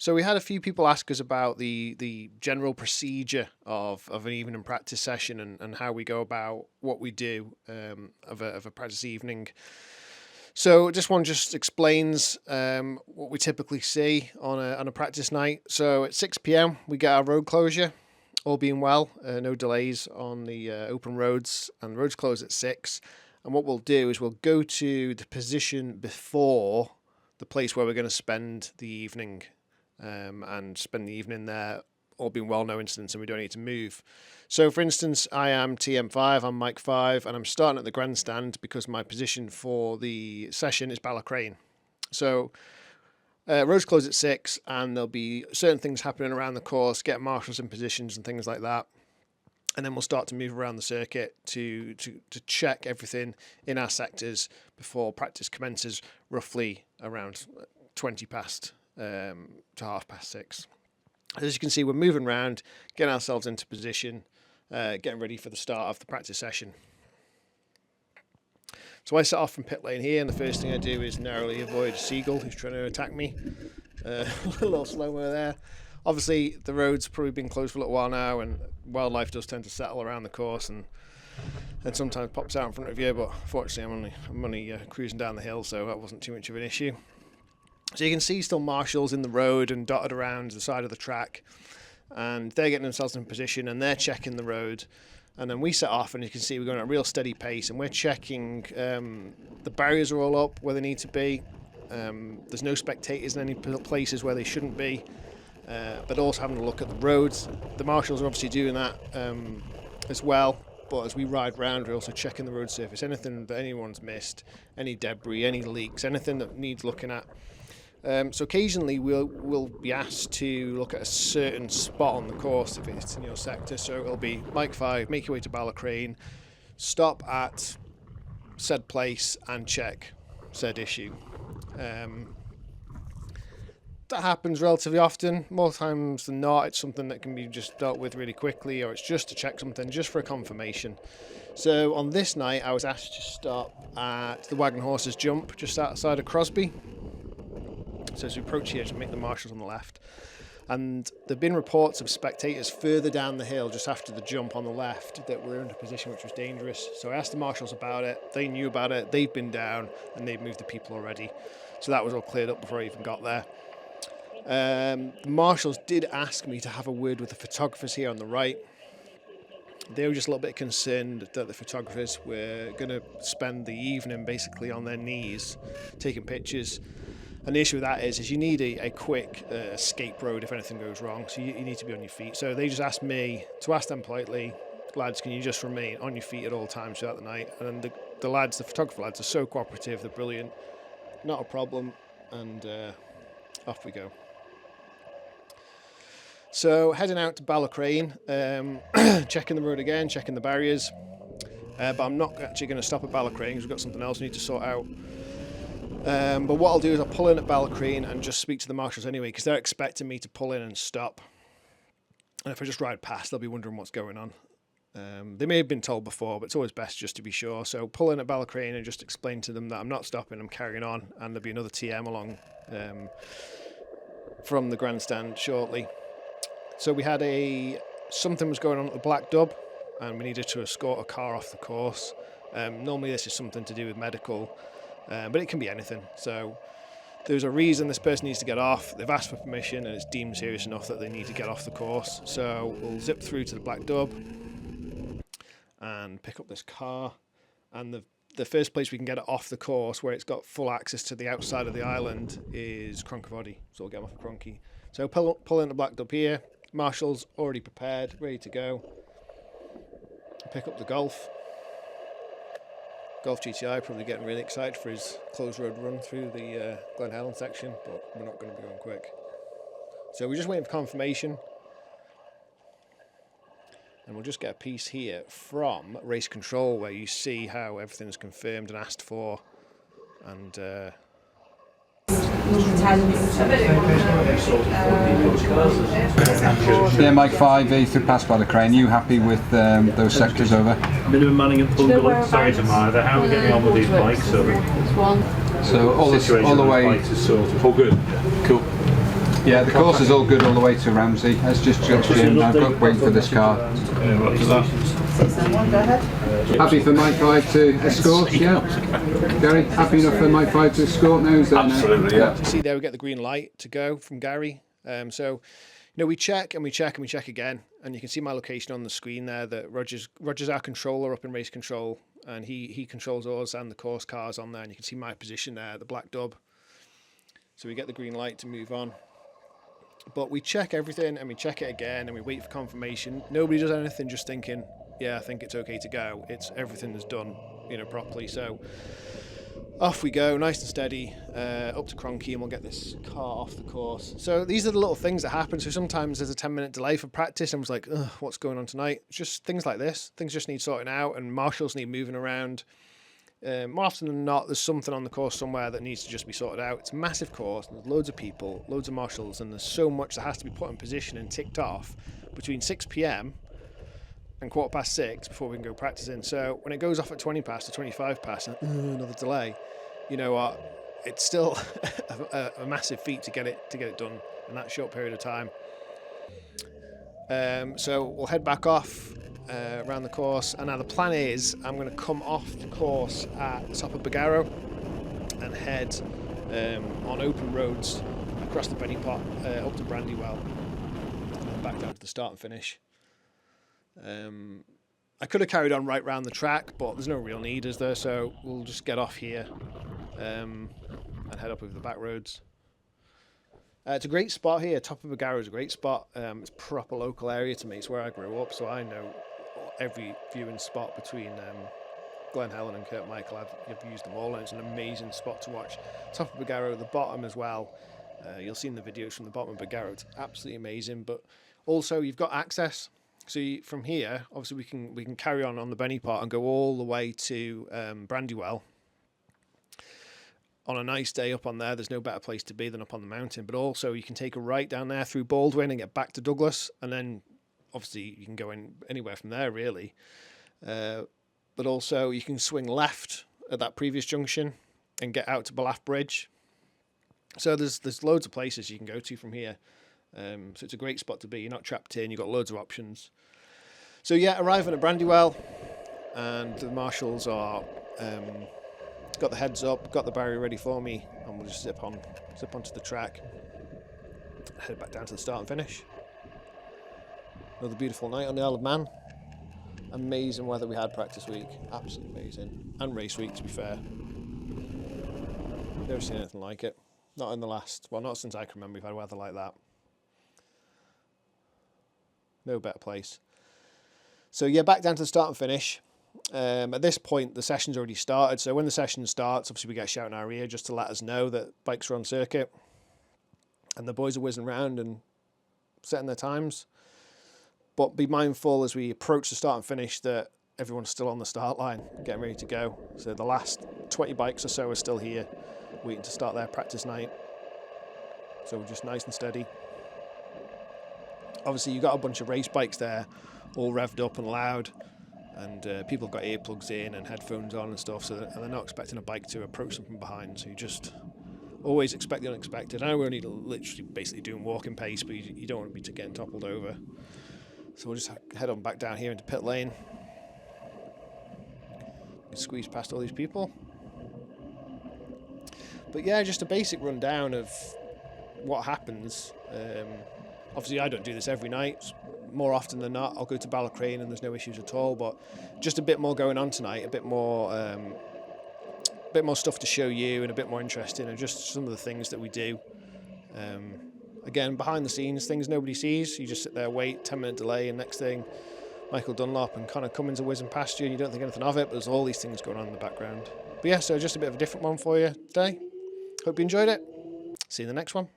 So we had a few people ask us about the general procedure of an evening practice session and how we go about what we do of a practice evening. So this one just explains what we typically see on a practice night. So at 6 p.m. we get our road closure, all being well, no delays on the open roads, and the roads close at 6. And what we'll do is we'll go to the position before the place where we're going to spend the evening, and spend the evening there, all being well, no incidents, and we don't need to move. So for instance, I am TM5, I'm Mike 5, and I'm starting at the grandstand because my position for the session is Balacrane. So roads close at 6, and there'll be certain things happening around the course, get marshals in positions and things like that. And then we'll start to move around the circuit to check everything in our sectors before practice commences, roughly around 20 past to 6:30. As you can see, we're moving around, getting ourselves into position, getting ready for the start of the practice session. So I set off from pit lane here, and the first thing I do is narrowly avoid a seagull who's trying to attack me. A little slow-mo there. Obviously, the road's probably been closed for a little while now, and wildlife does tend to settle around the course and sometimes pops out in front of you, but fortunately I'm only cruising down the hill, so that wasn't too much of an issue. So you can see still marshals in the road and dotted around the side of the track, and they're getting themselves in position and they're checking the road. And then we set off, and you can see we're going at a real steady pace, and we're checking the barriers are all up where they need to be. There's no spectators in any places where they shouldn't be. But also having a look at the roads. The marshals are obviously doing that as well, but as we ride round, we're also checking the road surface, anything that anyone's missed, any debris, any leaks, anything that needs looking at. So occasionally we'll be asked to look at a certain spot on the course if it's in your sector. So it'll be Mike 5, make your way to Balacrane, stop at said place and check said issue. That happens relatively often. More times than not, it's something that can be just dealt with really quickly, or it's just to check something, just for a confirmation. So on this night, I was asked to stop at the Wagon Horses Jump, just outside of Crosby. So as we approach here, just make the marshals on the left. And there have been reports of spectators further down the hill, just after the jump on the left, that were in a position which was dangerous. So I asked the marshals about it. They knew about it. They've been down, and they've moved the people already. So that was all cleared up before I even got there. The marshals did ask me to have a word with the photographers here on the right. They were just a little bit concerned that the photographers were going to spend the evening basically on their knees taking pictures. And the issue with that is you need a quick escape road if anything goes wrong, so you need to be on your feet. So they just asked me to ask them politely, lads, can you just remain on your feet at all times throughout the night? And the lads, the photographer lads, are so cooperative, they're brilliant, not a problem, and off we go. So heading out to Balacrane, checking the road again, checking the barriers, but I'm not actually going to stop at Balacrane because we've got something else we need to sort out. But what I'll do is I'll pull in at Balacrane and just speak to the marshals anyway, because they're expecting me to pull in and stop. And if I just ride past, they'll be wondering what's going on. They may have been told before, but it's always best just to be sure. So pull in at Balacrane and just explain to them that I'm not stopping, I'm carrying on, and there'll be another TM along from the grandstand shortly. So we had something was going on at the Black Dub, and we needed to escort a car off the course. Normally this is something to do with medical, but it can be anything. So there's a reason this person needs to get off. They've asked for permission, and it's deemed serious enough that they need to get off the course. So we'll zip through to the Black Dub and pick up this car. And the first place we can get it off the course, where it's got full access to the outside of the island, is Cronkivody. So we'll get them off of Cronky. So pull in the Black Dub here. Marshall's already prepared, ready to go. Pick up the Golf. Golf GTI probably getting really excited for his closed road run through the Glen Helen section, but we're not going to be going quick. So we're just waiting for confirmation. And we'll just get a piece here from race control where you see how everything's confirmed and asked for. And yeah, Mike 5, through past Balacrane. You happy with those sectors over? Minimum manning and pull going. Sorry to Martha, how are we getting on with these bikes? So all the way. Is sort of all good. Cool. Yeah, the course is all good all the way to Ramsey. Let's just judge in. I've got waiting for this car. Happy for Mike 5 to escort, yeah? Gary, happy enough for Mike 5 to escort now? Is that Absolutely, yeah. See there, we get the green light to go from Gary. So, you know, we check and we check and we check again, and you can see my location on the screen there. That Roger's our controller up in race control, and he controls us and the course cars on there, and you can see my position there, the black dub. So we get the green light to move on. But we check everything and we check it again and we wait for confirmation. Nobody does anything just thinking, yeah, I think it's okay to go. It's everything is done, you know, properly. So off we go, nice and steady, up to Cronky, and we'll get this car off the course. So these are the little things that happen. So sometimes there's a 10-minute delay for practice, and I was like, ugh, what's going on tonight? It's just things like this. Things just need sorting out, and marshals need moving around. More often than not, there's something on the course somewhere that needs to just be sorted out. It's a massive course, and there's loads of people, loads of marshals, and there's so much that has to be put in position and ticked off between 6 p.m. and 6:15 before we can go practicing. So when it goes off at 20 past or 25 past, and another delay, you know what? It's still a massive feat to get it done in that short period of time. So we'll head back off around the course, and now the plan is I'm going to come off the course at the top of Bagaro and head on open roads across the Benny Pot up to Brandywell and then back down to the start and finish. I could have carried on right round the track, but there's no real need, is there? So we'll just get off here and head up over the back roads. It's a great spot here. Top of Bagaro is a great spot. It's a proper local area to me. It's where I grew up, so I know every viewing spot between Glen Helen and Kurt Michael. I've used them all, and it's an amazing spot to watch. Top of Bagaro at the bottom as well. You'll see in the videos from the bottom of Bagaro. It's absolutely amazing, but also you've got access. So from here, obviously we can carry on the Benny Pot and go all the way to Brandywell. On a nice day up on there's no better place to be than up on the mountain. But also you can take a right down there through Baldwin and get back to Douglas, and then obviously you can go in anywhere from there really. But also you can swing left at that previous junction and get out to Ballaugh Bridge. So there's loads of places you can go to from here. So it's a great spot to be. You're not trapped in. You've got loads of options. So yeah, arriving at Brandywell, and the marshals are got the heads up, got the barrier ready for me, and we'll just zip onto the track, head back down to the start and finish. Another beautiful night on the Isle of Man. Amazing weather we had practice week, absolutely amazing, and race week to be fair. Never seen anything like it. Not in the last, well, not since I can remember we've had weather like that. No better place. So yeah, back down to the start and finish. At this point, the session's already started. So when the session starts, obviously we get a shout in our ear just to let us know that bikes are on circuit. And the boys are whizzing around and setting their times. But be mindful as we approach the start and finish that everyone's still on the start line, getting ready to go. So the last 20 bikes or so are still here, waiting to start their practice night. So we're just nice and steady. Obviously you've got a bunch of race bikes there, all revved up and loud, and people have got earplugs in and headphones on and stuff, so they're not expecting a bike to approach them from behind, so you just always expect the unexpected. I know we're only literally basically doing walking pace, but you don't want to be getting toppled over. So we'll just head on back down here into pit lane. Squeeze past all these people. But yeah, just a basic rundown of what happens. Obviously I don't do this every night. More often than not I'll go to Ballacrane and there's no issues at all, but just a bit more going on tonight, a bit more stuff to show you and a bit more interesting, and just some of the things that we do. Again, behind the scenes, things nobody sees. You just sit there, wait, 10-minute delay, and next thing, Michael Dunlop and Connor Cummins are whizzing past you and you don't think anything of it, but there's all these things going on in the background. But yeah, so just a bit of a different one for you today. Hope you enjoyed it. See you in the next one.